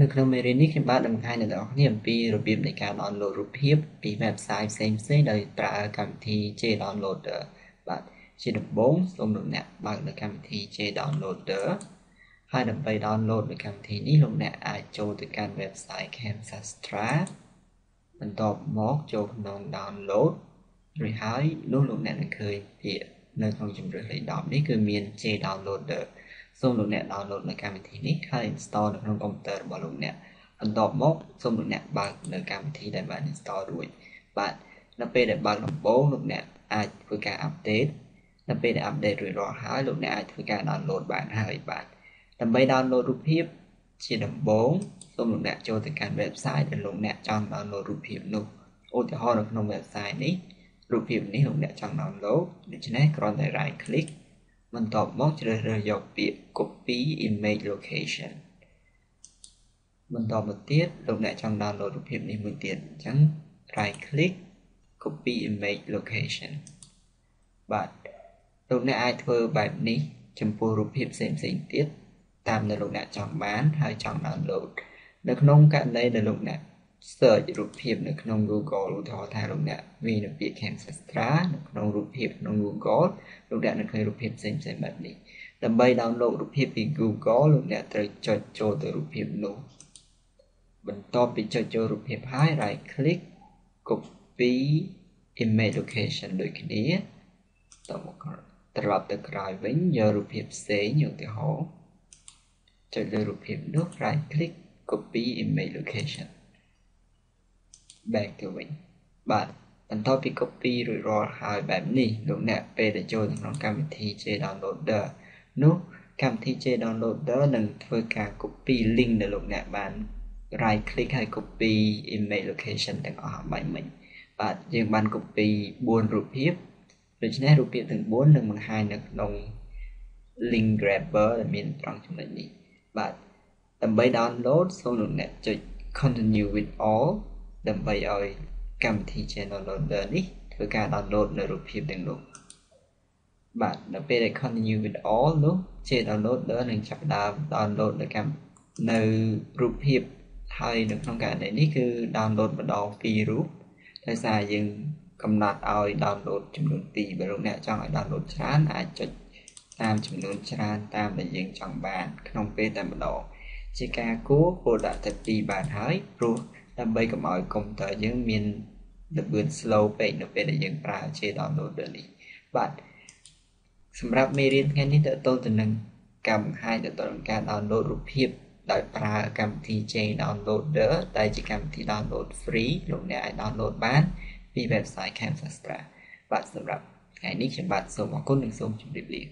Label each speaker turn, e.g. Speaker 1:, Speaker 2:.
Speaker 1: នៅក្នុងមេរៀននេះខ្ញុំបាទនឹងបង្ហាញដល់អ្នកនរគ្នាអំពីរបៀបនៃការ download រូបភាពពី website ផ្សេងៗដោយប្រើកម្មវិធី JDownloader បាទជាដំបូងសូមលោកអ្នកបើកនៅកម្មវិធី JDownloader ហើយដើម្បី download នៅកម្មវិធីនេះលោកអ្នកអាចចូលទៅកាន់ website Camsastra បន្ទាប់មកចូលក្នុង download រួចហើយនោះលោកអ្នកនឹងឃើញពាក្យនៅក្នុងជម្រើសលេខ10នេះគឺមាន JDownloader សូមលោកអ្នក download នៅកម្មវិធីនេះហើយ install នៅក្នុងកុំព្យូទ័ររបស់លោកអ្នកបន្ទាប់មកសូមលោកអ្នកបើកនៅកម្មវិធីដែលបាន install រួចបាទនៅពេលដែលបើកដំបូងលោកអ្នកអាចធ្វើការ update នៅពេលដែល update រួចរាល់ហើយលោកអ្នកអាចធ្វើការ download បានហើយបាទដើម្បី download រូបភាពជាដំបូងសូមលោកអ្នកចូលទៅកាន់ website ដែលលោកអ្នកចង់ download រូបភាពនោះឧទាហរណ៍នៅក្នុង website នេះរូបភាពនេះលោកអ្នកចង់ download ដូច្នេះគ្រាន់តែ right click បន្ទាប់មកជ្រើសរើសយកពាក្យ copy image location បន្តមកទៀតលោកអ្នកចង់ download រូបភាពនេះមួយទៀតអញ្ចឹង right click copy image location បាទលោកអ្នកអាចធ្វើបែបនេះចំពោះរូបភាពផ្សេងៗទៀតតាមដែលលោកអ្នកចង់បានហើយចង់ download នៅក្នុងករណីដែលលោកអ្នក search រូបភាពនៅក្នុង Google ឧទាហរណ៍ថាលោកអ្នកវាយនៅពាក្យ Camsastra នៅក្នុងរូបភាពក្នុង Google លោកអ្នកនឹងឃើញរូបភាពផ្សេងៗបែបនេះដើម្បី download រូបភាពពី Google លោកអ្នកត្រូវចុចចូលទៅរូបភាពនោះបន្ទាប់ពីចុចចូលរូបភាពហើយ right click copy image location ដូចគ្នាត្រឡប់ទៅក្រោយវិញយករូបភាពផ្សេងឧទាហរណ៍ចុចលើរូបភាពនោះ right click copy image location back ទៅវិញបាទបន្ទាប់ពី copy រួចរាល់ហើយបែបនេះលោកអ្នកពេលដែលចូលក្នុងកម្មវិធី JDownloader នោះកម្មវិធី JDownloader នឹងធ្វើការ copy link ដែលលោកអ្នកបាន right click ហើយ copy image location ទាំងអស់បាញ់មិញបាទយើងបាន copy 4រូបភាពដូច្នេះរូបភាពទាំង4នឹងបង្ហាញនៅក្នុង link grabber ដែលមានត្រង់ចំណុចនេះបាទដើម្បី download សូមលោកអ្នកចុច continue with all ដើម្បីឲ្យកម្មវិធី JDownloader នេះធ្វើការ download នៅរូបភាពទាំងនោះបាទដល់ពេលដែល continue with all នោះ JDownloader នឹងចាប់ផ្ដើម download នៅរូបភាពហើយនៅក្នុងករណីនេះគឺ download ម្ដង2រូបដោយសារយើងកំណត់ឲ្យ download ចំនួន2បើលោកអ្នកចង់ឲ្យ download ច្រើនអាចចុចតាមចំនួនច្រើនតាមដែលយើងចង់បានក្នុងពេលតែម្ដងជាការគួរដាក់តែ2បានហើយព្រោះដើម្បីកុំឲ្យកុំព្យូទ័រយើងមានល្បឿន slow ពេកនៅពេលដែលយើងប្រើ JDownloader នេះបាទសម្រាប់មេរៀនថ្ងៃនេះតើតើទៅនឹងការបង្ហាញទៅដល់ការ download រូបភាពដោយប្រើកម្មវិធី JDownloader ដែលជាកម្មវិធី download free លោកអ្នកអាច download បានពី website Camsastra បាទសម្រាប់ថ្ងៃនេះខ្ញុំបាទសូមអរគុណនិងសូមជម្រាបលា